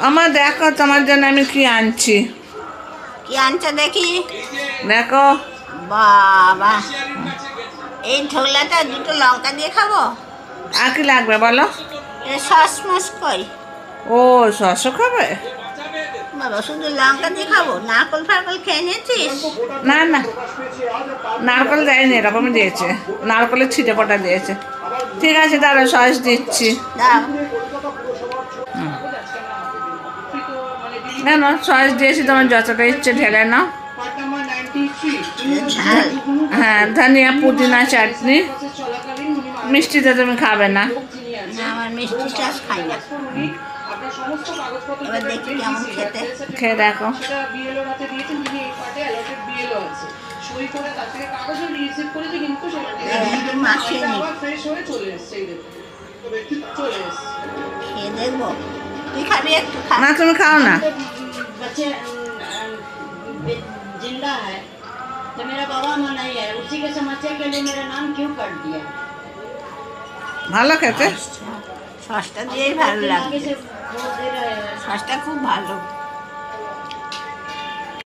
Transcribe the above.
আমার দেখো তোমার জন্য আমি কি আনছি। কি আনছো দেখি? দেখো বাবা, এই ঝোলাটা দুটো লঙ্কা দিয়ে খাবো। আর কি লাগবে বলো? সস মস কই? ও শস্য খাবে? বাবা, শুধু লঙ্কা দিয়ে খাবো? নারকল ফারকল খেয়ে নিয়েছিস? না না, নারকল দেয়নি, এরকমই দিয়েছে, নারকলের ছিটে ফোটা দিয়েছে। ঠিক আছে দাঁড়া, সস দিচ্ছি। দাও। কেন সস দিয়েছি, তোমার যতটা ইচ্ছে ঢেলে নাও। ঝাল। হ্যাঁ, ধনিয়া পুদিনা চাটনি। মিষ্টিতে তুমি খাবে না? না, আমার মিষ্টি চাষ খাই না। এবার দেখি কেমন খেতে। খেয়ে দেখো। একটু মাখিয়ে নি, খেয়ে দেখবো। তুই খাবি? একটু খা। না তুমি খাও না। बच्चे जिंदा है तो मेरा बाबा माँ नहीं है, उसी के समस्या के लिए मेरा नाम क्यों कर दिया? ভালো খেতে। সসটা দিয়েই ভালো লাগে, आगे से बोल दे रहे हैं। সসটা খুব ভালো।